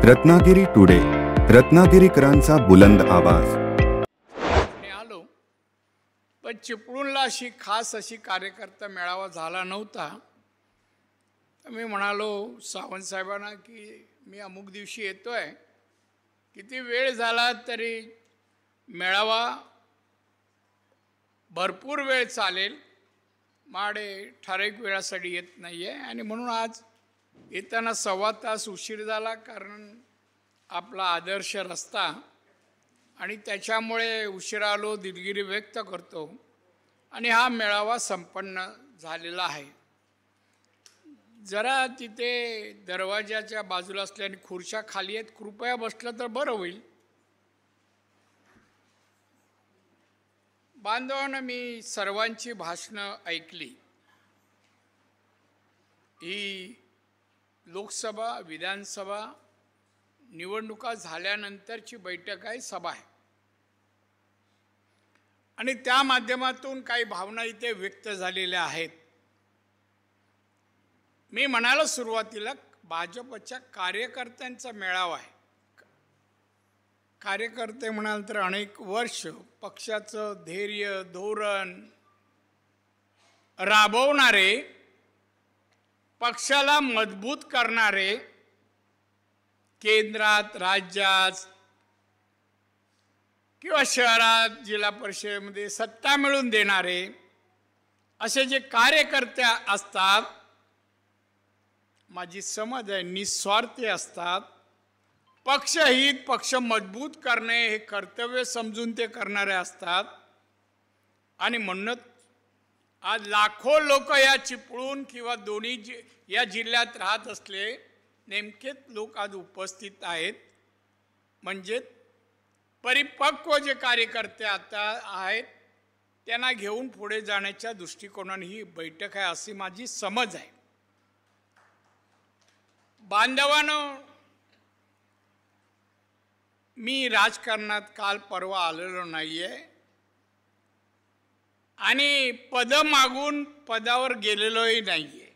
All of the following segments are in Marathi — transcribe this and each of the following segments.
रत्नागिरी टुडे, रत्नागिरीकरांचा बुलंद आवाज. आलो पण चिपळूणला अशी खास अशी कार्यकर्ता मेळावा झाला नव्हता. मी म्हणालो सावंत साहेबांना की मी अमुक दिवशी येतोय, किती वेळ झाला तरी मेळावा भरपूर वेळ चालेल, माडे ठराविक वेळासाठी येत नाही आहे आणि म्हणून आज येताना सव्वा तास उशीर झाला, कारण आपला आदर्श रस्ता आणि त्याच्यामुळे उशिरा आलो, दिलगिरी व्यक्त करतो. आणि हा मेळावा संपन्न झालेला आहे. जरा तिथे दरवाजाच्या बाजूला असल्याने खुर्च्या खाली आहेत, कृपया बसलं तर बरं होईल. बांधवांनो, मी सर्वांची भाषणं ऐकली. ही लोकसभा विधानसभा निवडणुका झाल्यानंतरची बैठक आहे, सभा आहे आणि त्या माध्यमातून काही भावना इथे व्यक्त झालेल्या आहेत. मी म्हणालो सुरुवातीला भाजपच्या कार्यकर्त्यांचा मेळावा आहे. कार्यकर्ते म्हणाल तर अनेक वर्ष पक्षाचं धैर्य धोरण राबवणारे, पक्षाला मजबूत करणारे, केंद्रात राज्यात किंवा शहरात जिल्हा परिषदेमध्ये सत्ता मिळवून देणारे असे जे कार्यकर्ते असतात, माझी समज आहे निस्वार्थी असतात. पक्षहित, पक्ष मजबूत करणे हे कर्तव्य समजून ते करणारे असतात. आणि म्हणूनच आज लाखो लोक या चिपळूण किंवा दोन्ही या जिल्ह्यात राहत असले नेमकेच लोक आज उपस्थित आहेत. म्हणजे परिपक्व जे कार्यकर्ते आता आहेत त्यांना घेऊन पुढे जाण्याच्या दृष्टिकोनाने ही बैठक आहे अशी माझी समज आहे. बांधवांनो, मी राजकारणात काल परवा आलेलो नाहीये आणि पद मागून पदावर गेलेलोही नाहीये.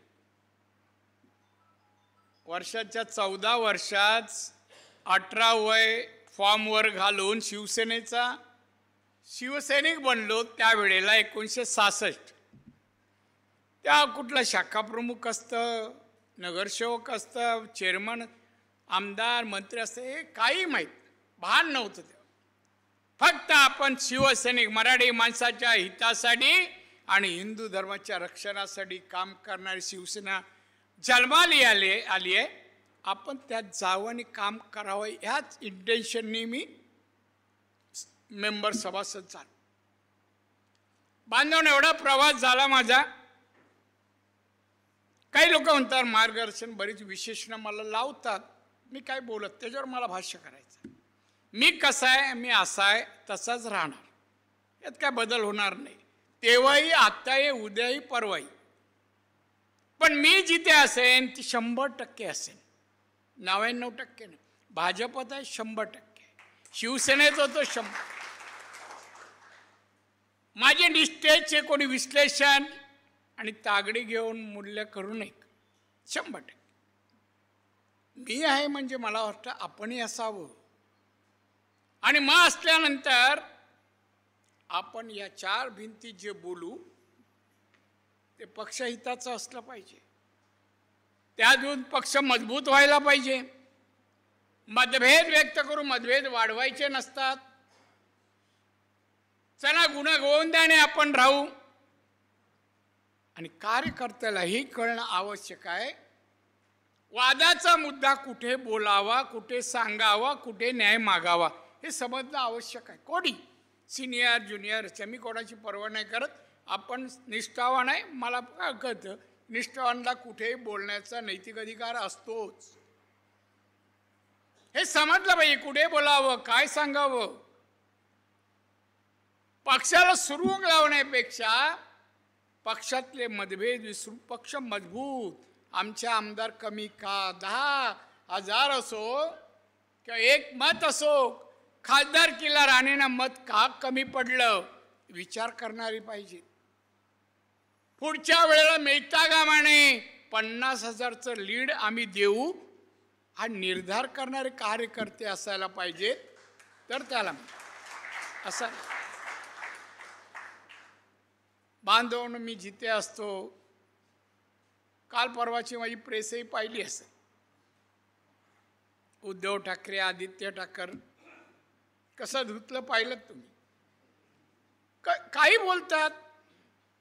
वर्षाच्या 14 वर्षात 18 वय फॉर्मवर घालून शिवसैनिक बनलो. त्यावेळेला 1966 त्या कुठला शाखा प्रमुख असतं, नगरसेवक असतं, चेअरमन, आमदार, मंत्री असतं, हे काही माहीत भान नव्हतं. फक्त आपण शिवसैनिक, मराठी माणसाच्या हितासाठी आणि हिंदू धर्माच्या रक्षणासाठी काम करणारी शिवसेना जन्माली आली आहे. आपण त्यात जावं आणि काम करावं ह्याच इंटेन्शननी मी मेंबर सभासद झालो. बांधवांनो, एवढा प्रवास झाला माझा. काही लोक म्हणतात मार्गदर्शन, बरीच विशेषणं मला लावतात, मी काय बोलत त्याच्यावर मला भाष्य करायचं. मी कसा आहे, मी असा आहे, तसाच राहणार, यात काय बदल होणार नाही. तेव्हाही, आत्ताही, उद्याही, परवाही. पण मी जिथे असेन ती 100% असेन, 99% नाही. भाजपत आहे 100%, शिवसेनेत होतो 100%. माझे निष्ठेचे कोणी विश्लेषण आणि तागडी घेऊन मूल्य करू नये. 100% मी आहे म्हणजे मला वाटतं आपणही असावं. आणि मग असल्यानंतर आपण या 4 भिंतीत जे बोलू ते पक्षहिताचं असलं पाहिजे. त्यातून पक्ष मजबूत व्हायला पाहिजे. मतभेद व्यक्त करू, मतभेद वाढवायचे नसतात. चला गुणगोविंदाने आपण राहू. आणि कार्यकर्त्यालाही कळणं आवश्यक आहे, वादाचा मुद्दा कुठे बोलावा, कुठे सांगावा, कुठे न्याय मागावा हे समजणं आवश्यक आहे. कोणी सिनियर ज्युनियर मी कोणाची पर्वा नाही करत. आपण निष्ठावान आहे, मला कळतं निष्ठावानला कुठेही बोलण्याचा नैतिक अधिकार असतोच. हे समजलं पाहिजे, कुठे बोलावं, काय सांगावं. पक्षाला सुरू लावण्यापेक्षा पक्षातले मतभेद विसरून पक्ष मजबूत. आमचे आमदार कमी का, 10,000 असो किंवा 1 मत असो, खासदारकीला राणेंना मत का कमी पडलं विचार करणारी पाहिजे. पुढच्या वेळेला मेहता गामाने 50,000चं लीड आम्ही देऊ हा निर्धार करणारे कार्यकर्ते असायला पाहिजे, तर त्याला असं बांधवून मी जिथे असतो, काल परवाची माझी प्रेसही पाहिली असेल, उद्धव ठाकरे, आदित्य ठाकरे कसं धुतलं पाहिलं तुम्ही. काही बोलतात,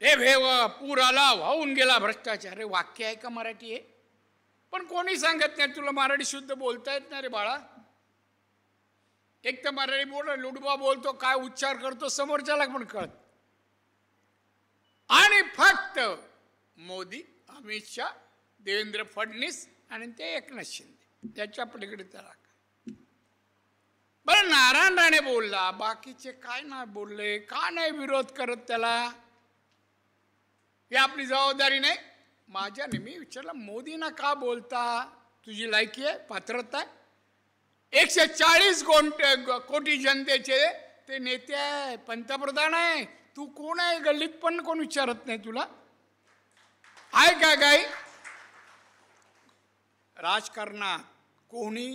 हे भेव पूर आला, वाहून गेला भ्रष्टाचार. हे वाक्य आहे का मराठी आहे? पण कोणी सांगत नाही तुला मराठी शुद्ध बोलता येत नाही रे बाळा. एक तर मराठी बोल, लुडबा बोलतो, काय उच्चार करतो समोरच्याला पण कळत. आणि फक्त मोदी, अमित शहा, देवेंद्र फडणवीस आणि ते एकनाथ शिंदे, त्याच्या पलीकडे त्याला बरं. नारायण राणे बोलला, बाकीचे काय नाही बोलले, का नाही विरोध करत त्याला? ही आपली जबाबदारी नाही. माझ्याने मी विचारलं, मोदींना का बोलता? तुझी लायकी आहे, पात्रता आहे? 140 कोटी जनतेचे ते नेते आहे, पंतप्रधान आहे. तू कोण आहे? गल्लीत पण कोण विचारत नाही तुला. आहे का काही राजकारणात कोणी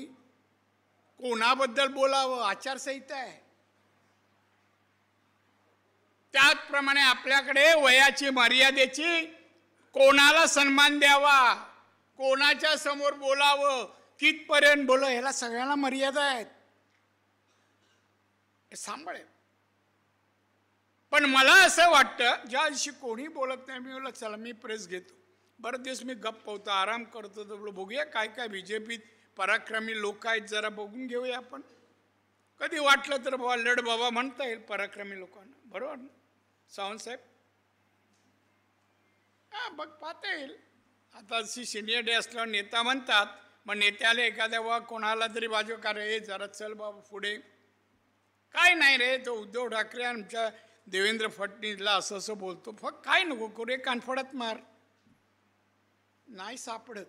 कोणाबद्दल बोलावं? आचारसंहिता आहे. त्याचप्रमाणे आपल्याकडे वयाची मर्यादेची, कोणाला सन्मान द्यावा, कोणाच्या समोर बोलावं, कितपर्यंत बोल, ह्याला सगळ्यांना मर्यादा आहेत. हे सांभाळे. पण मला असं वाटतं, ज्या दिवशी कोणी बोलत नाही, मी बोलत चला मी प्रेस घेतो. बरेच दिवस मी गप्प होतो, आराम करतो, तर बघूया काय काय बीजेपीत पराक्रमी लोक आहेत, जरा बघून घेऊया आपण. कधी वाटलं तर बाबा लढ बाबा म्हणता येईल पराक्रमी लोकांना, बरोबर ना सावंत साहेब? हां, बघ पाहता येईल. आता अशी सिनियर डे असल्यावर नेता म्हणतात, मग नेत्याला एखाद्या वा कोणाला तरी बाजू का रे जरा चल बाबा पुढे. काय नाही रे, तो उद्धव ठाकरे आमच्या देवेंद्र फडणवीसला असं असं बोलतो, फक्त काय नको करू, कानफडत मार. नाही सापडत.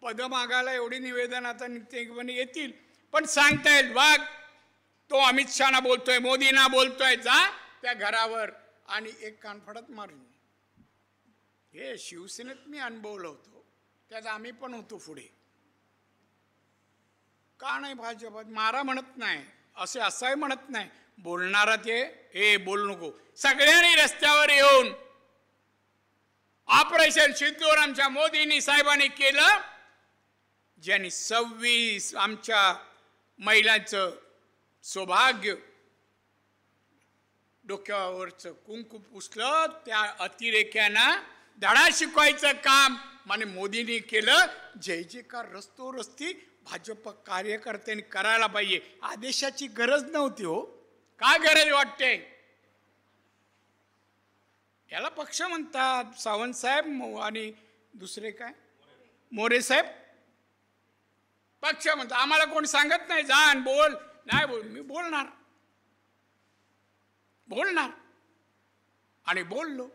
पद मागायला एवढी निवेदन आता नित्यपणे येतील, पण सांगता येईल वाघ तो अमित शहाना बोलतोय, मोदींना बोलतोय, जा त्या घरावर आणि एक कानफडत मारून. हे शिवसेनेत मी अनुभवलं होतो, त्यात आम्ही पण होतो पुढे. का नाही भाजपात मारा म्हणत नाही, असे असाही म्हणत नाही, बोलणारा ते हे बोलू नको. सगळ्यांनी रस्त्यावर येऊन ऑपरेशन सिंदूर आमच्या मोदींनी साहेबांनी केलं, ज्यांनी 26 आमच्या महिलांचं सौभाग्य डोक्यावरचं कुंकू पुसलं, त्या अतिरेक्यांना धडा शिकवायचं काम माने मोदींनी केलं. जय जयकार रस्तो रस्ती भाजप कार्यकर्त्यांनी करायला पाहिजे. आदेशाची गरज नव्हती हो. काय गरज वाटते? याला पक्ष म्हणतात. सावंत साहेब आणि दुसरे काय मोरे साहेब पक्ष म्हणतात. आम्हाला कोणी सांगत नाही जा आणि बोल. नाही बोल, मी बोलणार आणि बोललो.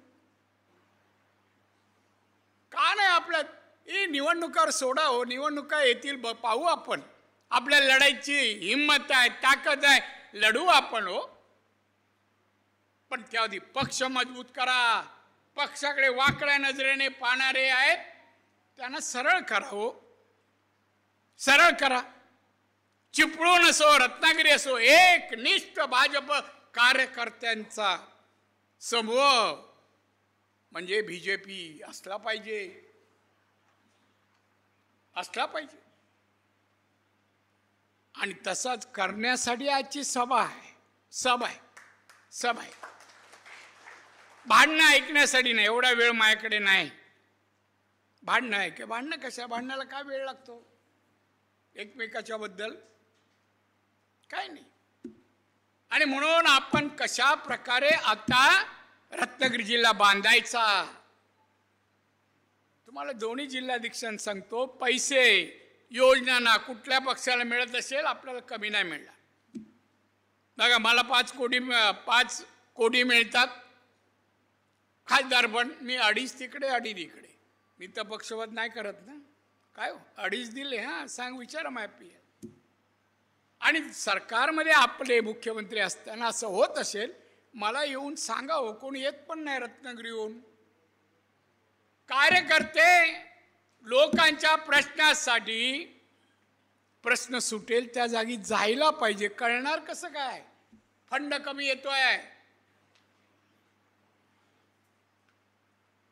का नाही आपल्यात ही निवडणुकावर सोडा हो, निवडणुका येतील पाहू आपण. आपल्या लढाईची हिंमत आहे, ताकद आहे, लढू आपण हो. पण त्याआधी पक्ष मजबूत करा. पक्षाकडे वाकड्या नजरेने पाहणारे आहेत त्यांना सरळ करा हो, सरळ करा. चिपळूण असो, रत्नागिरी असो, एक निष्ठ भाजप कार्यकर्त्यांचा समूह म्हणजे बीजेपी असला पाहिजे, असला पाहिजे. आणि तसाच करण्यासाठी आजची सभा आहे. भांडणं ऐकण्यासाठी नाही, एवढा वेळ माझ्याकडे नाही. भांडणं ऐक, भांडणं कशा, भांडणाला काय वेळ लागतो एकमेकाच्या बद्दल? काय नाही. आणि म्हणून आपण कशा प्रकारे आता रत्नागिरी जिल्हा बांधायचा. तुम्हाला दोन्ही जिल्हाधीशांना सांगतो, पैसे योजना कुठल्या पक्षाला मिळत असेल आपल्याला कमी नाही मिळणार. बघा मला 5 कोटी मिळतात. खासदार पण मी 2.5 तिकडे 2.5 इकडे. मी तर पक्षपात नाही करत ना. काय हो 2.5 दिले, हां सांग, विचारा माहिती आहे. आणि सरकारमध्ये आपले मुख्यमंत्री असताना असं होत असेल मला येऊन सांगा हो. कोणी येत पण नाही रत्नागिरी येऊन. कार्यकर्ते लोकांच्या प्रश्नासाठी प्रश्न सुटेल त्या जागी जायला पाहिजे. कळणार कसं काय? फंड कमी येतोय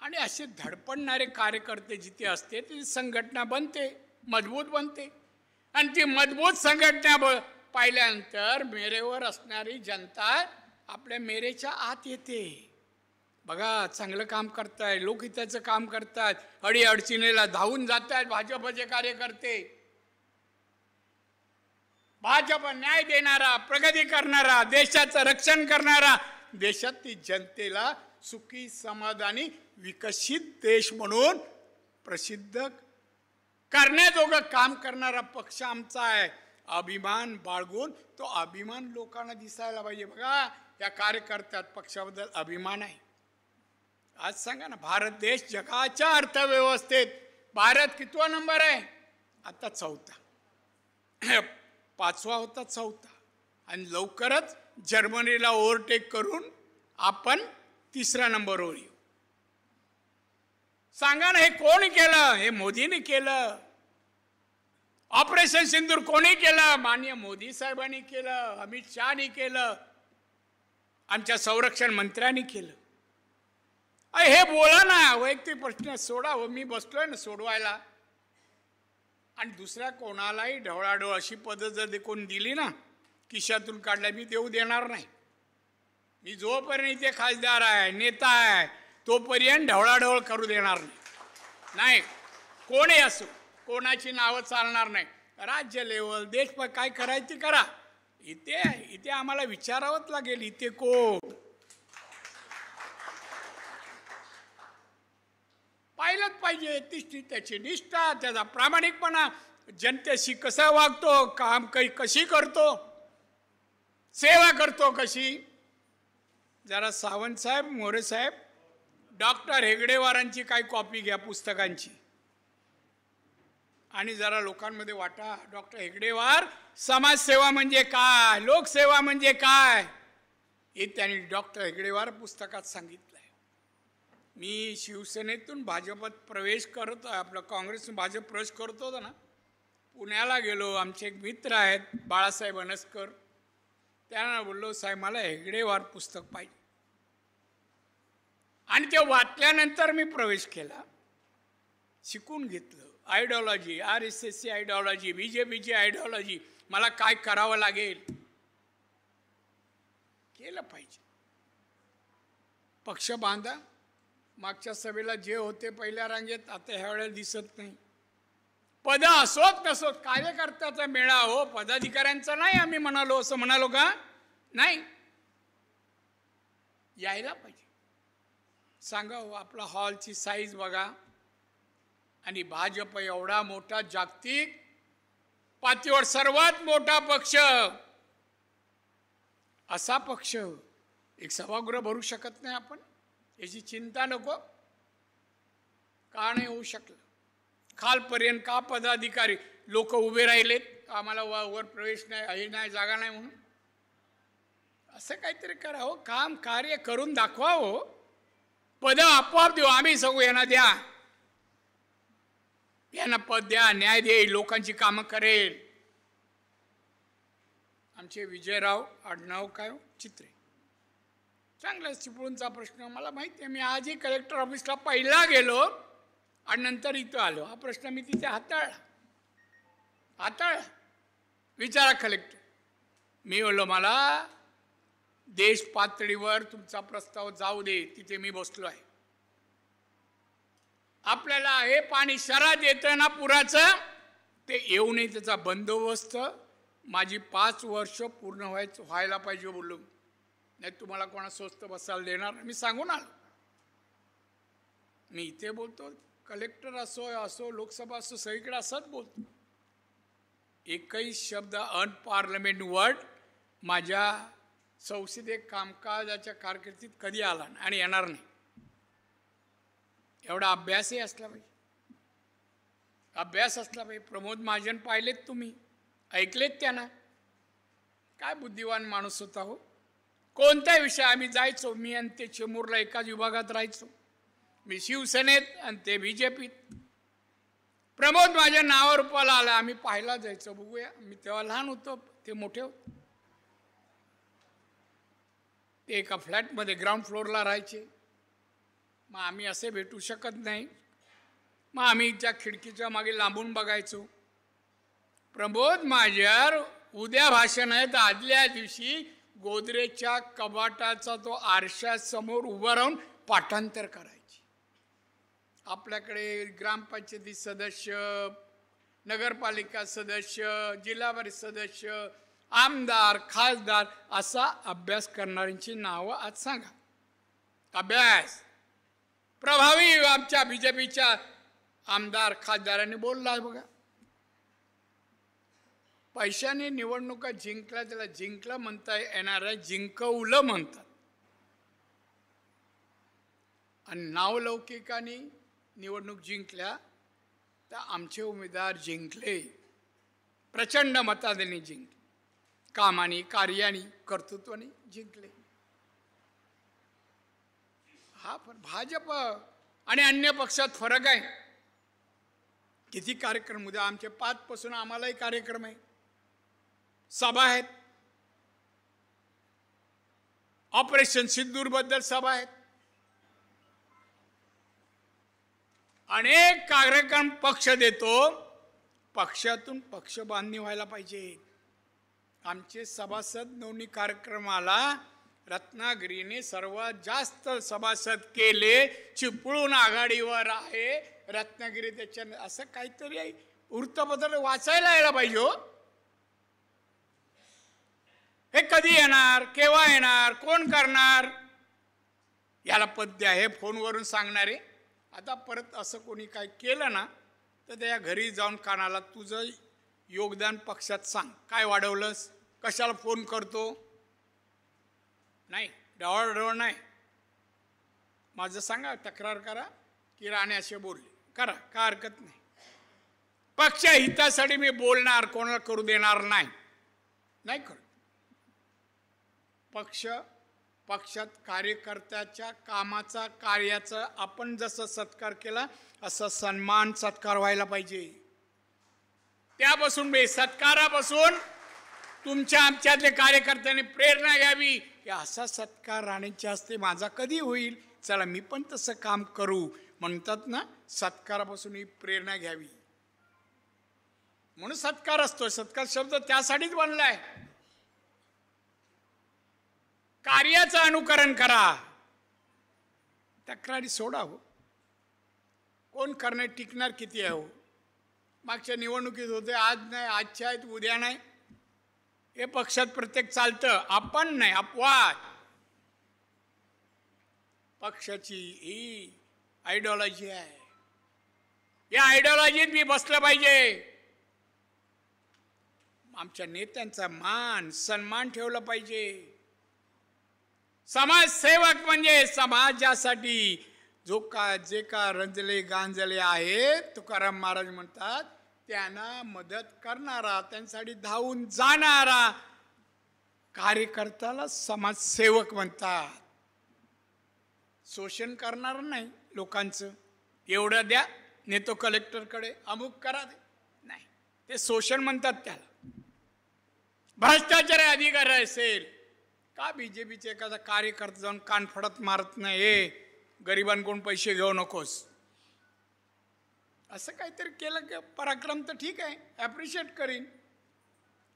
आणि असे धडपडणारे कार्यकर्ते जिथे असते ती संघटना बनते, मजबूत बनते. आणि ती मजबूत संघटना पाहिल्यानंतर मेरेवर असणारी जनता आपल्या मेरेच्या आत येते. बघा, चांगलं काम करताय, लोकहिताचं काम करतात, अडीअडचणीला धावून जात आहेत भाजपचे कार्यकर्ते. भाजप न्याय देणारा, प्रगती करणारा, देशाचं रक्षण करणारा, देशातील जनतेला सुखी समाधानी विकसित देश म्हणून प्रसिद्ध करण्याजोगं काम करणारा पक्ष आमचा आहे. अभिमान बाळगून तो अभिमान लोकांना दिसायला पाहिजे. बघा, या कार्यकर्त्यात पक्षाबद्दल अभिमान आहे. आज सांगा ना, भारत देश जगाच्या अर्थव्यवस्थेत भारत कितवा नंबर आहे? आता 4था. 5वा होता 4था. आणि लवकरच जर्मनीला ओव्हरटेक करून आपण 3ऱ्या नंबरवर येऊ. सांगा ना, हे कोणी केलं? हे मोदीने केलं. ऑपरेशन सिंदूर कोणी केलं? माननीय मोदी साहेबांनी केलं, अमित शहानी केलं, आमच्या संरक्षण मंत्र्यांनी केलं. हे बोला ना, वैयक्तिक प्रश्न सोडा. मी बसलोय ना सोडवायला. आणि दुसऱ्या कोणालाही ढवळाढवळ अशी पद्धत जर कोण दिली ना, खिशातून काढल्या, मी देऊ देणार नाही. मी जोपर्यंत इथे खासदार आहे, नेता आहे, तोपर्यंत ढवळाढवळ करू देणार नाही. कोणी असो, कोणाची नावं चालणार नाही. राज्य लेवल, देश काय करायची करा. इथे आम्हाला विचारावंच लागेल, इथे कोण पाहिलंच पाहिजे. तिष्ठी त्याची निष्ठा, त्याचा प्रामाणिकपणा, जनतेशी कसा वागतो, काम कशी करतो, सेवा करतो कशी. जरा सावंत साहेब, मोरे साहेब, डॉक्टर हेगडेवारांची काही कॉपी घ्या पुस्तकांची आणि जरा लोकांमध्ये वाटा. डॉक्टर हेगडेवार समाजसेवा म्हणजे काय, लोकसेवा म्हणजे काय, हे त्यांनी डॉक्टर हेगडेवार पुस्तकात सांगितलं. मी शिवसेनेतून भाजपात प्रवेश करत, आपलं काँग्रेस भाजप प्रवेश करत होतो ना, पुण्याला गेलो. आमचे एक मित्र आहेत बाळासाहेब अनसकर, त्यांना बोललो, साहेब मला हेगडेवार पुस्तक पाहिजे. आणि ते वाचल्यानंतर मी प्रवेश केला, शिकून घेतलं. आयडिओलॉजी, RSSची आयडिओलॉजी, BJPची आयडिओलॉजी, मला काय करावं लागेल, केलं पाहिजे. पक्ष बांधा. मागच्या सभेला जे होते पहिल्या रांगेत आता ह्या वेळेला दिसत नाही. पद असोत नसोत, कार्यकर्त्याचा मेळा हो, पदाधिकाऱ्यांचा नाही आम्ही म्हणालो. असं म्हणालो का? नाही. यायला पाहिजे. सांगा हो, आपला हॉलची साईज बघा. आणि भाजप एवढा मोठा, जागतिक पातळीवर सर्वात मोठा पक्ष, असा पक्ष एक सभागृह भरू शकत नाही आपण? याची चिंता नको का? नाही होऊ शकलं. खालपर्यंत का पदाधिकारी लोक उभे राहिलेत, आम्हाला वर प्रवेश नाही, हे नाही, जागा नाही म्हणून. असं काहीतरी करा हो, काम कार्य करून दाखवा हो. पद आपोआप देऊ, आम्ही सांगू यांना द्या, यांना पद द्या, न्याय देईल, लोकांची कामं करेल. आमचे विजयराव, आडनाव काय, चित्रे, चांगला चिपळूणचा प्रश्न मला माहिती आहे. मी आजही कलेक्टर ऑफिसला पहिला गेलो आणि नंतर इथं आलो. हा प्रश्न मी तिथे हाताळला. विचारा कलेक्टर. मी बोललो, मला देश पातळीवर तुमचा प्रस्ताव जाऊ दे, तिथे मी बसलो आहे. आपल्याला हे पाणी शहरात येतं ना पुराचं, ते येऊ नये, त्याचा बंदोबस्त माझी 5 वर्ष पूर्ण व्हायला पाहिजे बोललो. नाही तुम्हाला कोणा स्वस्त बसायला देणार, मी सांगून आलो. मी इथे बोलतो, कलेक्टर असो लोकसभा असो, सगळीकडे असंच बोलतो. एकही शब्द अनपार्लमेंट वर्ड माझ्या संसदेत कामकाजाच्या कारकिर्दीत कधी आला नाही आणि येणार नाही. एवढा अभ्यासही असला पाहिजे, अभ्यास असला पाहिजे. प्रमोद महाजन पाहिलेत तुम्ही, ऐकलेत त्यांना, काय बुद्धिवान माणूस होता हो. कोणत्या विषय आम्ही जायचो, मी आणि ते चेंबूरला एकाच विभागात राहायचो. मी शिवसेनेत आणि ते BJPत. प्रमोद माझ्या नावावर रुपाला आला. आम्ही पाहायला जायचो, बघूया. मी तेव्हा लहान होतो, ते मोठे होते. ते एका फ्लॅटमध्ये ग्राउंड फ्लोअरला राहायचे. मग आम्ही असे भेटू शकत नाही. मग आम्ही त्या खिडकीच्या मागे लांबून बघायचो. प्रमोद माझ्यावर उद्या भाषण आहे, तर आदल्या दिवशी गोदरेजच्या कपाटाचा तो आरशासमोर उभं राहून पाठांतर करायचे. आपल्याकडे ग्रामपंचायती सदस्य, नगरपालिका सदस्य, जिल्हा परिषद सदस्य, आमदार, खासदार असा अभ्यास करणाऱ्यांची नावं आज सांगा. अभ्यास प्रभावी आमच्या बीजेपीच्या आमदार खासदारांनी बोलला बघा. पैशाने निवडणुका जिंकल्या, त्याला जिंकलं म्हणता येणार आहे, जिंकवलं म्हणतात. आणि नावलौकिकाने निवडणूक जिंकल्या तर आमचे उमेदवार जिंकले, प्रचंड मताने जिंकले, कामाने, कार्याने, कर्तृत्वाने जिंकले. हा भाजप आणि अन्य पक्षात फरक आहे. किती कार्यक्रम, उद्या आमचे 5 पासून आम्हालाही कार्यक्रम आहे, सभा आहेत, ऑपरेशन सिंदूर बद्दल सभा आहेत, अनेक कार्यक्रम पक्ष देतो. पक्षातून पक्ष बांधणी व्हायला पाहिजे. आमचे सभासद नोंदणी कार्यक्रमाला रत्नागिरीने सर्वात जास्त सभासद केले, चिपळूण आघाडीवर आहे रत्नागिरी. त्याच्या असं काहीतरी वृत्तपत्र वाचायला यायला पाहिजे हो. हे कधी येणार, केव्हा येणार, कोण करणार, याला पद्य आहे फोनवरून सांगणारे. आता परत असं कोणी काय केलं ना तर त्या घरी जाऊन कानाला तुझं योगदान पक्षात सांग, काय वाढवलंस, कशाला फोन करतो. नाही, डवळ नाही. माझं सांगा, तक्रार करा की राणे असे बोलले, करा, काय हरकत नाही. पक्ष हितासाठी मी बोलणार, कोणाला करू देणार नाही, नाही करत. पक्षात कार्यकर्त्याच्या कामाचा, कार्याचा आपण जसं सत्कार केला असं सन्मान सत्कार व्हायला पाहिजे. त्यापासून सत्कारापासून तुमच्या आमच्यातले कार्यकर्त्यांनी प्रेरणा घ्यावी की असा सत्कार राणेंच्या हस्ते माझा कधी होईल, चला मी पण तसं काम करू म्हणतात ना. सत्कारापासून ही प्रेरणा घ्यावी म्हणून सत्कार असतो. सत्कार शब्द त्यासाठीच बनलाय. कार्याचं अनुकरण करा, तक्रारी सोडा हो. कोण करणे टिकणार किती आहे हो. मागच्या निवडणुकीत होते, आज नाही, आजच्या आहेत, उद्या नाही. हे पक्षात प्रत्येक चालतं, आपण नाही, अपवाद. पक्षाची ही आयडिओलॉजी आहे, या आयडिओलॉजीत मी बसलं पाहिजे. आमच्या नेत्यांचा मान सन्मान ठेवला पाहिजे. समाजसेवक म्हणजे समाजासाठी जे का रंजले गांजले आहेत, तुकाराम महाराज म्हणतात, त्यांना मदत करणारा, त्यांच्यासाठी धावून जाणारा कार्यकर्त्याला समाजसेवक म्हणतात. शोषण करणार नाही लोकांचं, एवढं द्या, नेतो कलेक्टरकडे, अमुक करा, नाही, ते शोषण म्हणतात त्याला. भ्रष्टाचार अधिकारी असेल का बीजेपीचे एखादा कार्यकर्ता जाऊन कानफडत मारत नाही, हे गरिबांकडून पैसे घेऊ नकोस, असं काहीतरी केलं की पराक्रम तर ठीक आहे, ॲप्रिशिएट करीन.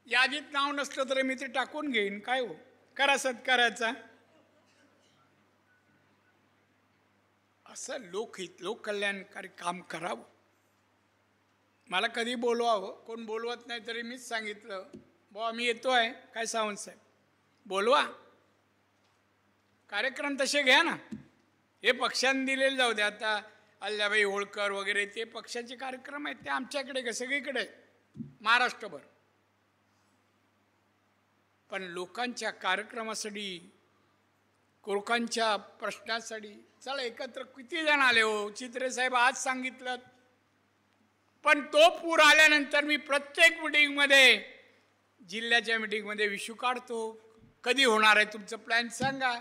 यादीत नाव नसलं तरी मी ते टाकून घेईन, काय हो, करा सत्काराचा. असं लोककल्याणकारी काम करावं. मला कधी बोलवावं, कोण बोलवत नाही तरी मीच सांगितलं, बुवा मी येतो आहे, काय सावंत साहेब बोलवा. कार्यक्रम तसे घ्या ना, हे पक्षांनी दिलेले जाऊ द्या. आता अल्लाबाई होळकर वगैरे ते पक्षाचे कार्यक्रम आहेत, ते आमच्याकडे सगळीकडे महाराष्ट्रभर. पण लोकांच्या कार्यक्रमासाठी, लोकांच्या प्रश्नासाठी चला एकत्र किती जण आले हो. चित्रे साहेब आज सांगितलं, पण तो पूर आल्यानंतर मी प्रत्येक मिटिंगमध्ये, जिल्ह्याच्या मिटिंगमध्ये विषू काढतो. कधी होणार आहे तुमचं प्लॅन सांगा,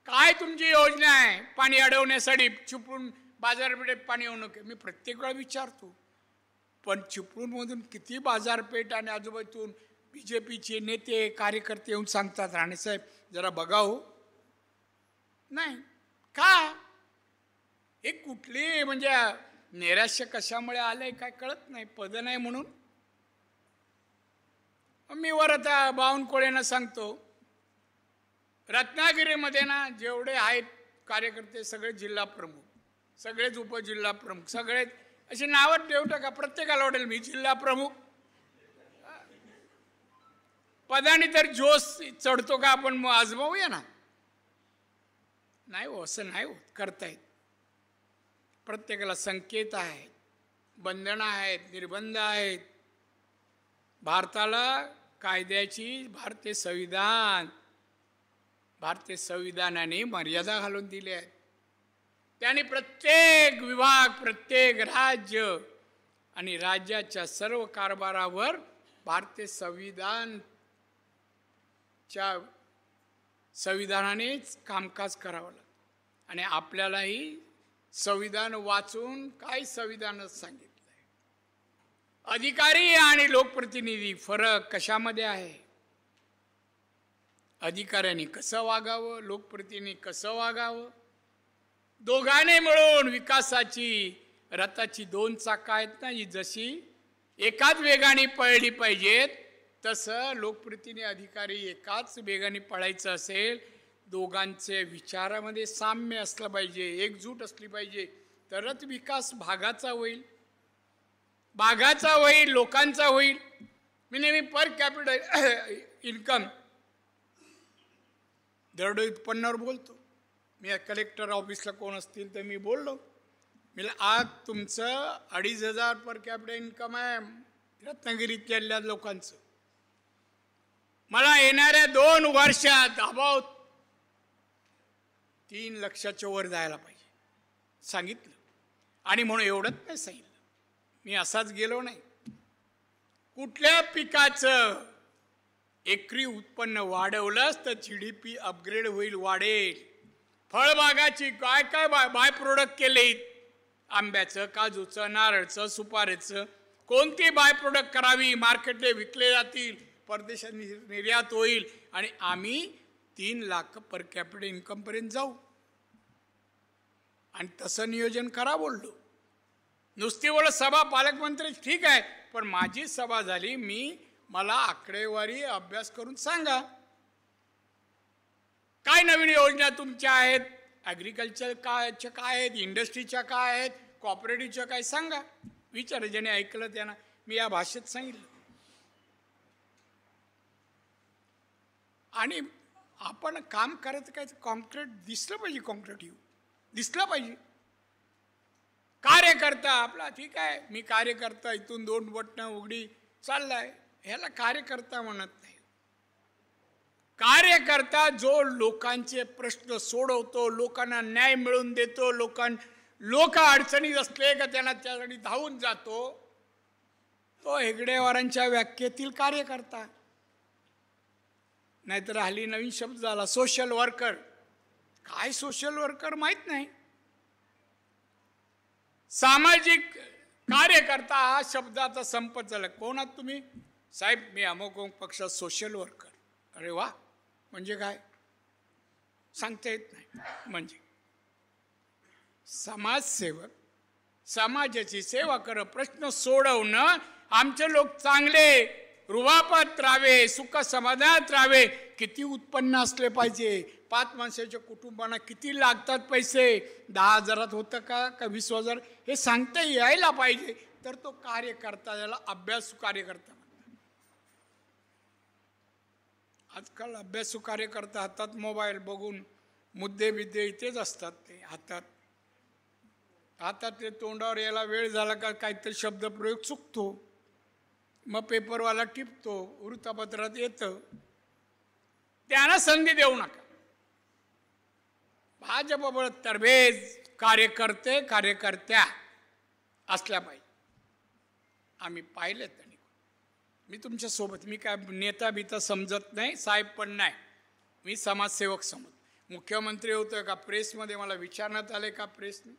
काय तुमची योजना आहे पाणी अडवण्यासाठी. चिपळूण बाजारपेठेत पाणी येऊ नये. मी प्रत्येक वेळा विचारतो, पण चिपळूणमधून किती बाजारपेठ आणि आजूबाजूतून BJPचे नेते कार्यकर्ते येऊन सांगतात, राणेसाहेब जरा बघा हो. नाही का हे कुठली म्हणजे नैराश्य कशामुळे आलंय काय कळत नाही. पद नाही म्हणून. मी वर आता बावनकुळेंना सांगतो, रत्नागिरीमध्ये ना जेवढे आहेत कार्यकर्ते सगळे जिल्हा प्रमुख, सगळेच उपजिल्हा प्रमुख, सगळे अशी नावं देऊ टाका, प्रत्येकाला वाटेल मी जिल्हा प्रमुख. पदाने तर जोश चढतो का आपण मग आजमावूया ना. नाही हो, असं नाही होत, करतायत. प्रत्येकाला संकेत आहेत, बंधनं आहेत, निर्बंध आहेत. भारताला कायद्याची भारतीय संविधानाने मर्यादा घालून दिल्या आहेत. त्याने प्रत्येक विभाग, प्रत्येक राज्य आणि राज्याच्या सर्व कारभारावर भारतीय संविधानानेच कामकाज करावं लागतं. आणि आपल्यालाही संविधान वाचून काय संविधानच सांगितलं आहे. अधिकारी आणि लोकप्रतिनिधी फरक कशामध्ये आहे? अधिकाऱ्यांनी कसं वागावं, लोकप्रतिनिधी कसं वागावं. दोघांनी मिळून विकासाची रथाची 2 चाकं आहेत ना, ही जशी एकाच वेगाने पळली पाहिजेत, तसं लोकप्रतिनिधी अधिकारी एकाच वेगाने पळायचं असेल, दोघांचे विचारामध्ये साम्य असलं पाहिजे, एकजूट असली पाहिजे, तरच विकास भागाचा होईल, लोकांचा होईल. मी नेहमी पर कॅपिटल इन्कम दरडोई उत्पन्नावर बोलतो. मी कलेक्टर ऑफिसला कोण असतील तर मी बोललो, मी आज तुमचं 2,500 पर कॅपिटल इन्कम आहे रत्नागिरीतल्या लोकांचं. मला येणाऱ्या 2 वर्षात अबाउट 3 लाखाच्या वर जायला पाहिजे सांगितलं. आणि म्हणून एवढंच नाही सांगितलं, मी असाच गेलो नाही. कुठल्या पिकाचं एकरी उत्पन्न वाढवलंच तर GDP अपग्रेड होईल, वाढेल. फळबागाची काय काय बाय प्रोडक्ट केले, आंब्याचं, काजूचं, नारळचं, सुपारीचं, कोणती बाय प्रोडक्ट करावी, मार्केटला विकले जातील, परदेशात निर्यात होईल आणि आम्ही 3 लाख पर कॅपिटल इन्कम पर्यंत जाऊ. आणि तसं नियोजन करा बोललो. नुसती बोल सभा पालकमंत्री ठीक आहे, पण माझी सभा झाली, मला आकडेवारी अभ्यास करून सांगा काय नवीन योजना तुमच्या आहेत, ॲग्रिकल्चर काय आहेत, इंडस्ट्रीच्या काय आहेत, कॉपरेटिव्हच्या काय सांगा. विचार ज्याने ऐकलं त्यांना मी या भाषेत सांगितलं. आणि आपण काम करायचं काय, कॉन्क्रीट दिसलं पाहिजे, कॉन्क्रीटिव्ह दिसलं पाहिजे. कार्यकर्ता आपला ठीक आहे, मी कार्यकर्ता, इथून 2 बटणं उघडी चाललाय, ह्याला कार्यकर्ता म्हणत नाही. कार्यकर्ता जो लोकांचे प्रश्न सोडवतो, लोकांना न्याय मिळवून देतो, लोक अडचणीत असले का त्यांना त्यासाठी धावून जातो, तो हेगडेवारांच्या व्याख्येतील कार्यकर्ता. नाहीतर हल्ली नवीन शब्द झाला सोशल वर्कर. काय सोशल वर्कर माहित नाही. सामाजिक कार्यकर्ता हा शब्दाचा संपत झाला. कोण आहात तुम्ही? साहेब मी अमुक पक्षात सोशल वर्कर. अरे वा, म्हणजे काय सांगता येत नाही. म्हणजे समाजसेवक, समाजाची सेवा कर, प्रश्न सोडवणं, आमचे लोक चांगले रुबाबात राहावे, सुख समाधानात राहावे. किती उत्पन्न असले पाहिजे, 5 माणसाच्या कुटुंबांना किती लागतात पैसे, 10,000 होतं का 20,000 हे सांगता यायला पाहिजे. तर तो कार्यकर्ता, त्याला अभ्यासू कार्यकर्ता म्हणतात. आजकाल अभ्यासू कार्यकर्ता हातात मोबाईल बघून मुद्दे बिद्दे इथेच असतात. ते हातात ते तोंडावर यायला वेळ झाला का काहीतरी शब्दप्रयोग चुकतो, मग पेपरवाला टिपतो, वृत्तपत्रात येतं. त्यांना संधी देऊ नका. भाजपबळ तरबेज कार्यकर्त्या असल्या पाहिजे. आम्ही पाहिलं त्यांनी. मी तुमच्या सोबत, मी काय नेता बिता समजत नाही, साहेब पण नाही, मी समाजसेवक समज. मुख्यमंत्री होतं का प्रेसमध्ये मला विचारण्यात आले का प्रेसने,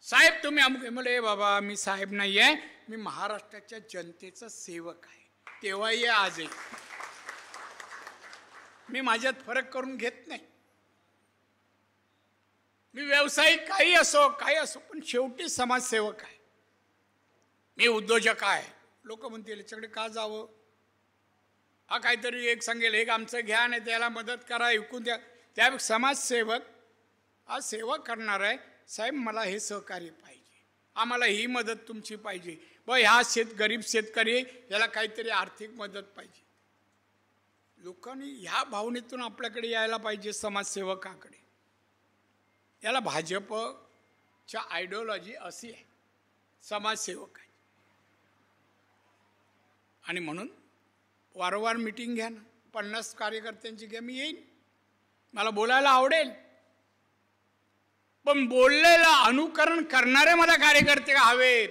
साहेब तुम्ही अमुक म्हणले, बाबा मी साहेब नाही आहे, मी महाराष्ट्राच्या जनतेचा सेवक आहे. तेव्हाही आजही मी माझ्यात फरक करून घेत नाही. मी व्यावसायिक काही असो पण शेवटी समाजसेवक आहे. मी उद्योजक आहे. लोक म्हणतील याच्याकडे का जावं, हा काहीतरी एक सांगेल, एक आमचं घ्या नाही त्याला मदत करा, ऐकून द्या. त्या समाजसेवक हा सेवा करणार आहे. साहेब मला हे सहकार्य पाहिजे, आम्हाला ही मदत तुमची पाहिजे, ह्या गरीब शेतकरी याला काहीतरी आर्थिक मदत पाहिजे. लोकांनी ह्या भावनेतून आपल्याकडे यायला पाहिजे समाजसेवकाकडे. याला भाजपच्या आयडिओलॉजी अशी आहे, समाजसेवक आहे. आणि म्हणून वारंवार मिटिंग घ्या ना, 50 कार्यकर्त्यांची घ्या, मी येईन, मला बोलायला आवडेल. पण बोललेलं अनुकरण करणारे मला कार्यकर्ते हवेत.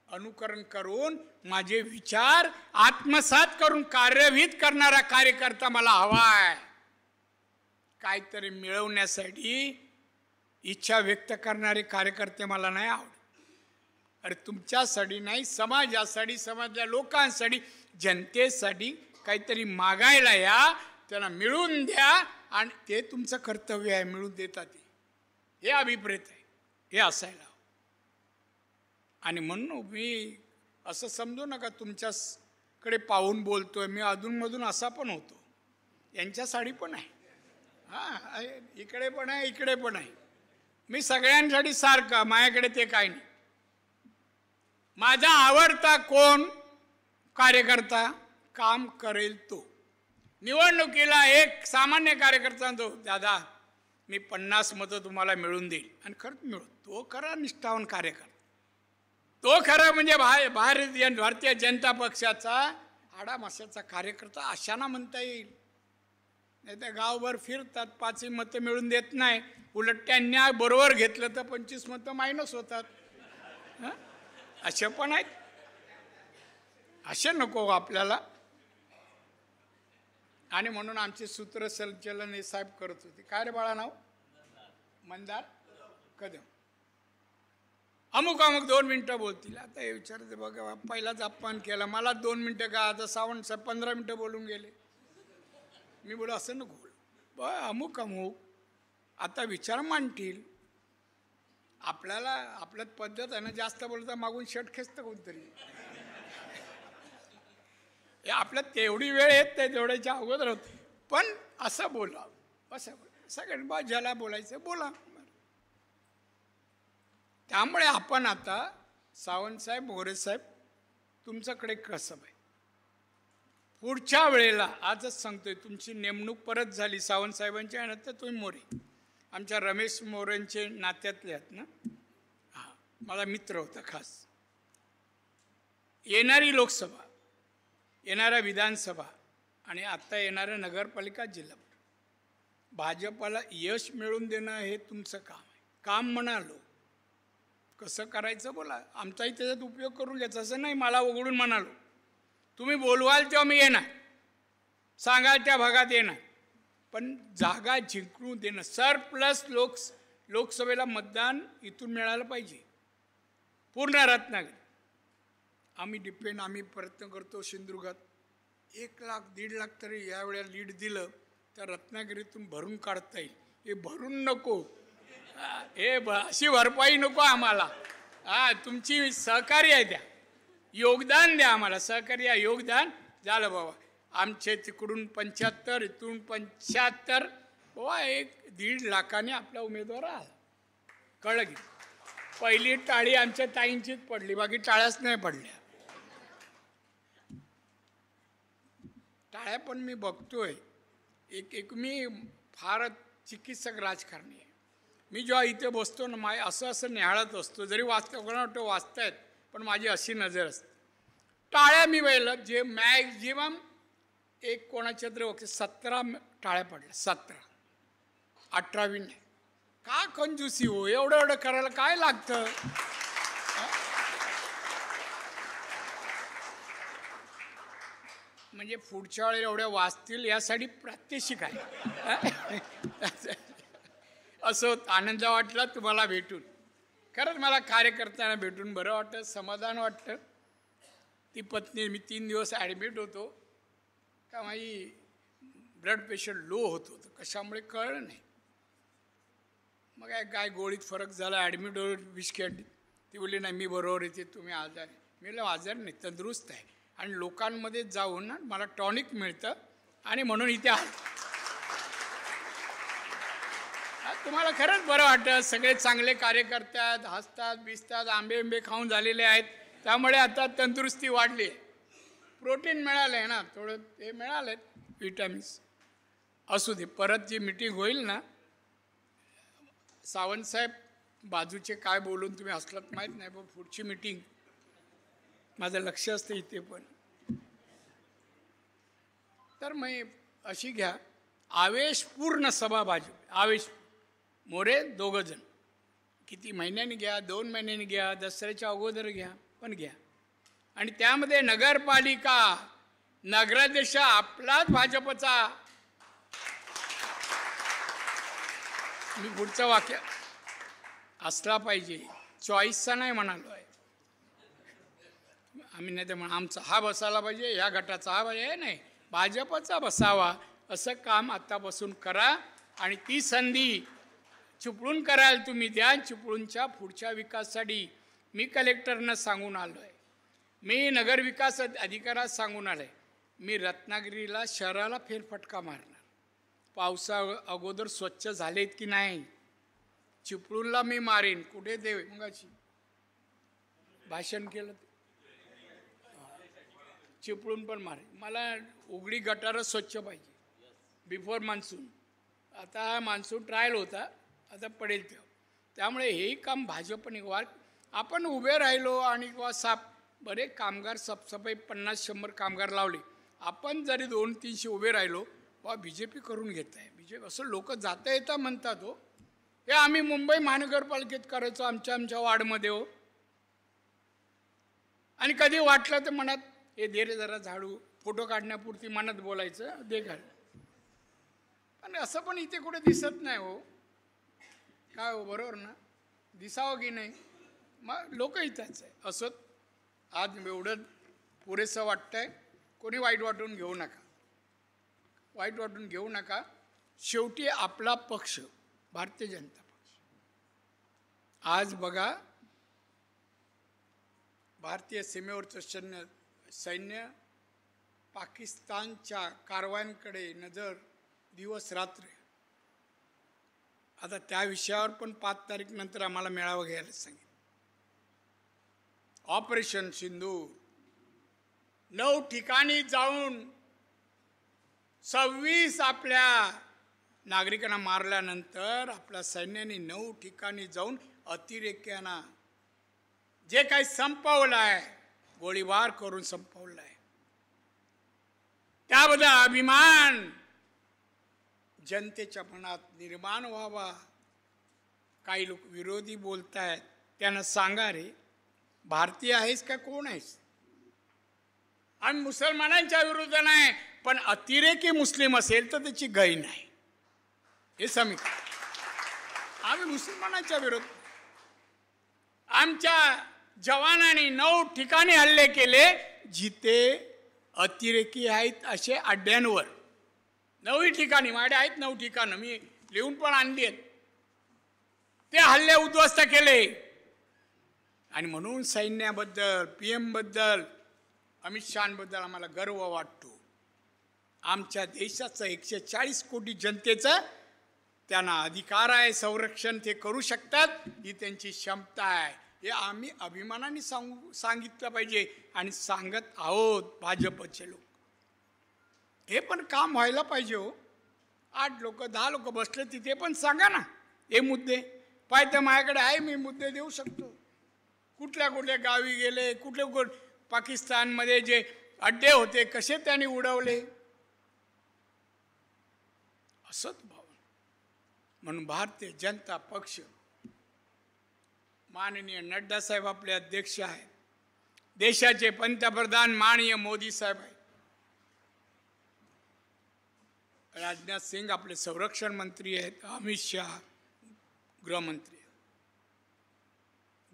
अनुकरण करून माझे विचार आत्मसात करून कार्यान्वित करणारा कार्यकर्ता मला हवाय. काहीतरी मिळवण्यासाठी इच्छा व्यक्त करणारे कार्यकर्ते मला नाही आवडत. अरे तुमच्यासाठी नाही, समाजासाठी, समाजाच्या लोकांसाठी, जनतेसाठी काहीतरी मागायला या, त्यांना मिळवून द्या, आणि ते तुमचं कर्तव्य आहे, मिळून देतात हे अभिप्रेत आहे, हे असायला. आणि म्हणून मी असं समजू नका तुमच्याकडे पाहून बोलतोय. मी अधूनमधून असा पण होतो, यांच्यासाठी पण आहे, हां इकडे पण आहे, इकडे पण आहे. मी सगळ्यांसाठी सारखा, माझ्याकडे ते काय नाही. माझा आवडता कोण कार्यकर्ता, काम करेल तो. निवडणुकीला एक सामान्य कार्यकर्ता तो, दादा मी 50 मतं तुम्हाला मिळून देईल, आणि खरंच मिळू, तो खरा निष्ठावान कार्यकर्ता, तो खरा म्हणजे भारतीय जनता पक्षाचा हाडामाशाचा कार्यकर्ता अशाना म्हणता येईल. नाही तर गावभर फिरतात, 5 मतं मिळून देत नाही, उलट त्यांनी बरोबर घेतलं तर 25 मतं मायनस होतात. असे पण आहेत, असे नको आपल्याला. आणि म्हणून आमचे सूत्रसंचलन हे साहेब करत होते. काय रे बाळा नाव, मंदार कदम, अमुक 2 मिनिटं बोलतील. आता हे विचारते बघा, पहिलाच अपमान केला, मला 2 मिनिटं का, आता सावंत साहेब 15 मिनिटं बोलून गेले. मी बोल असं नको बोल, अमुक आता विचार मांडतील. आपल्याला आपल्यात पद्धत आहे ना, जास्त बोलता मागून शर्ट खेचतं कोणतरी. हे आपल्यात तेवढी वेळ येत नाही, तेवढ्याच्या अगोदर होत. पण असं बोला, असं बोला, सगळ्यांना ज्याला बोलायचं बोला. त्यामुळे आपण आता सावंतसाहेब, मोरेसाहेब, तुमच्याकडे कसं आहे, पुढच्या वेळेला आजच सांगतोय, तुमची नेमणूक परत झाली सावंतसाहेबांची, आणि तर तुम्ही मोरे आमच्या रमेश मोरेंचे नात्यातले आहेत ना. हां, माझा मित्र होता खास. येणारी लोकसभा, येणाऱ्या विधानसभा आणि आत्ता येणाऱ्या नगरपालिका, जिल्हा, भाजपाला यश मिळवून देणं हे तुमचं काम आहे. काम म्हणालो, कसं करायचं बोला, आमचाही त्याच्यात उपयोग करून घ्यायचा. असं नाही मला उघडून म्हणालो, तुम्ही बोलवाल तेव्हा मी येणार, सांगाल त्या भागात येणार, पण जागा जिंकून देणं. सरप्लस लोकसभेला मतदान इथून मिळालं पाहिजे, पूर्ण रत्नागिरी. आम्ही प्रयत्न करतो सिंधुदुर्गात 1 लाख 1.5 लाख तरी यावेळेला लीड दिलं तर रत्नागिरीतून भरून काढता येईल. हे भरून नको, हे अशी भरपाई नको आम्हाला. तुमची सहकार्य आहे, द्या योगदान, द्या आम्हाला सहकार्य, योगदान झालं बाबा. आमचे तिकडून 75, इथून 75, बाबा 1-1.5 लाखाने आपला उमेदवार आला. कळलं की पहिली टाळी आमच्या ताईंचीच पडली, बाकी टाळ्याच नाही पडल्या. टाळ्या पण मी बघतोय, एक मी फार चिकित्सक राजकारणी आहे. मी जेव्हा इथे बसतो ना, असं निहाळत असतो, जरी कोणाला वाटतं वाचतायत, पण माझी अशी नजर असते. टाळ्या मी वेळेला जे मॅक्झिमम एक कोणाच्या तरी वक्ती 17 टाळ्या पडल्या, 17, 18वी नाही. का कंजूसी हो, एवढं करायला काय लागतं. म्हणजे पुढच्या वेळेला एवढ्या वाचतील यासाठी प्रात्यक्षिक आहे. असो, आनंद वाटला तुम्हाला भेटून. खरंच मला कार्यकर्त्यांना भेटून बरं वाटतं, समाधान वाटतं. ती पत्नी, मी 3 दिवस ॲडमिट होतो का माझी ब्लड प्रेशर लो होत होतं, कशामुळे कळलं नाही. मग काय गोळीत फरक झाला, ॲडमिट होत बिस्किट. ती बोलली नाही मी बरोबर येते, तुम्ही आजार. मी म्हटलं आजार नाही, तंदुरुस्त आहे. आणि लोकांमध्ये जाऊन ना मला टॉनिक मिळतं आणि म्हणून इथे आलो. तुम्हाला खरंच बरं वाटतं. सगळे चांगले कार्यकर्ते आहेत, हसतात बिसतात, आंबे खाऊन झालेले आहेत. त्यामुळे आता तंदुरुस्ती वाढली आहे. प्रोटीन मिळालं आहे ना, थोडं ते मिळालं आहे, विटॅमिन्स. असू दे, परत जी मिटिंग होईल ना, सावंतसाहेब बाजूचे काय बोलून तुम्ही हसलात माहीत नाही, पण पुढची मिटिंग माझं लक्ष असतं इथे पण. तर मग अशी घ्या, आवेशपूर्ण सभा भाजप, आवेश. मोरे 2 जण, किती महिन्यांनी घ्या, 2 महिन्यांनी घ्या, दसऱ्याच्या अगोदर घ्या, पण घ्या. आणि त्यामध्ये नगरपालिका, नगराध्यक्ष आपलाच भाजपचा. मी पुढचं वाक्य असला पाहिजे, चॉईसचा नाही म्हणालो आहे आम्ही. नाही तर आमचा हा बसायला पाहिजे, या गटाचा हा पाहिजे, नाही, भाजपचा बसावा. असं काम आत्तापासून करा. आणि ती संधी चिपळूण कराल तुम्ही द्या. चिपळूणच्या पुढच्या विकासासाठी मी कलेक्टरनं सांगून आलो आहे, मी नगरविकास अधिकाऱ्यात सांगून आलो आहे, मी रत्नागिरीला शहराला फेरफटका मारणार. पावसा अगोदर स्वच्छ झालेत की नाही. चिपळूणला मी मारेन. कुठे ते मगाशी भाषण केलं, चिपळूण पण मारेन. मला उघडी गटारं स्वच्छ पाहिजे बिफोर मान्सून. आता मान्सून ट्रायल होता, आता पडेल तेव्हा. त्यामुळे हेही काम भाजपने आपण उभे राहिलो आणि बरे कामगार साफसफाई 50-100 कामगार लावले. आपण जरी 200-300 उभे राहिलो, BJP करून घेत आहे. BJP असं लोक जाता येता म्हणतात. हो, हे आम्ही मुंबई महानगरपालिकेत करायचो आमच्या वार्डमध्ये. हो, आणि कधी वाटलं तर मनात हे दे रे जरा झाडू, फोटो काढण्यापुरती मनात बोलायचं, दे घाल. पण असं पण इथे कुठे दिसत नाही. हो काय हो, बरोबर ना, दिसावं की नाही. मग लोक इथंच आहे. असं आज एवढं पुरेसं वाटतंय. कोणी वाईट वाटून घेऊ नका, वाईट वाटून घेऊ नका. शेवटी आपला पक्ष भारतीय जनता पक्ष. आज बघा, भारतीय सीमेवरचं सैन्य पाकिस्तानच्या कारवायांकडे नजर दिवस रात्र. आता त्या विषयावर पण 5 तारीख नंतर आम्हाला मेळावा घ्यायला सांगितलं. ऑपरेशन सिंधूर 9 ठिकाणी जाऊन 26 आपल्या नागरिकांना मारल्यानंतर आपल्या सैन्याने 9 ठिकाणी जाऊन अतिरेक्यांना जे काही संपवलं आहे, गोळीबार करून संपवलं आहे, त्याबद्दल अभिमान जनतेच्या मनात निर्माण व्हावा. काही लोक विरोधी बोलतायत, त्यांना सांगा रे, भारतीय आहेस का कोण आहेस? आम्ही मुसलमानांच्या विरुद्ध नाही, पण अतिरेकी मुस्लिम असेल तर त्याची गय नाही, हे समीकरण. आम्ही मुसलमानांच्या विरुद्ध. आमच्या जवानांनी 9 ठिकाणी हल्ले केले जिथे अतिरेकी आहेत असे अड्ड्यांवर. 9 ठिकाणी माझ्या आहेत 9 ठिकाणं, मी लिहून पण आणली आहेत. ते हल्ले उद्ध्वस्त केले. आणि म्हणून सैन्याबद्दल, PM बद्दल, अमित शहाबद्दल आम्हाला गर्व वाटतो. आमच्या देशाचं 140 कोटी जनतेचं त्यांना अधिकार आहे, संरक्षण ते करू शकतात, ही त्यांची क्षमता आहे. हे आम्ही अभिमानाने सांगितलं पाहिजे आणि सांगत आहोत भाजपचे लोक. हे पण काम व्हायला पाहिजे. हो, 8 लोक 10 लोक बसले तिथे पण सांगा ना हे मुद्दे. पाहिजे माझ्याकडे आहे, मी मुद्दे देऊ शकतो. कुठल्या कुठल्या गावी गेले, कुठले पाकिस्तानमध्ये जे अड्डे होते कसे त्यांनी उडवले, असंच भाव. म्हणून भारतीय जनता पक्ष, माननीय नड्डा साहेब आपले अध्यक्ष आहेत, देशाचे पंतप्रधान माननीय मोदी साहेब आहेत, राजनाथ सिंग आपले संरक्षण मंत्री आहेत, अमित शहा, गृहमंत्री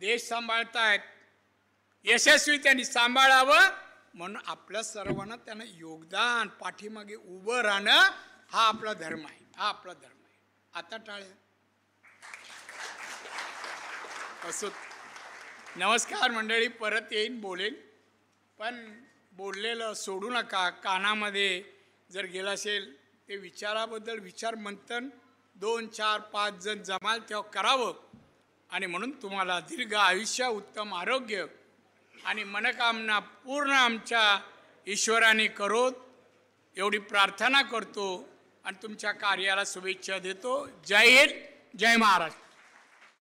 देश सांभाळतायत, यशस्वी त्यांनी सांभाळावं म्हणून आपल्या सर्वांना त्यांना योगदान पाठीमागे उभं राहणं हा आपला धर्म आहे, हा आपला धर्म आहे. आता टाळ्या. असो, नमस्कार मंडळी. परत येईन, बोलेन, पण बोललेलं सोडू नका. कानामध्ये जर गेलं असेल ते विचाराबद्दल विचार मंथन 2, 4, 5 जण जमाल तेव्हा करावं. आणि म्हणून तुम्हाला दीर्घ आयुष्य, उत्तम आरोग्य आणि मनोकामना पूर्ण आमच्या ईश्वराने करोत एवढी प्रार्थना करतो आणि तुमच्या कार्याला शुभेच्छा देतो. जय हिंद, जय महाराष्ट्र.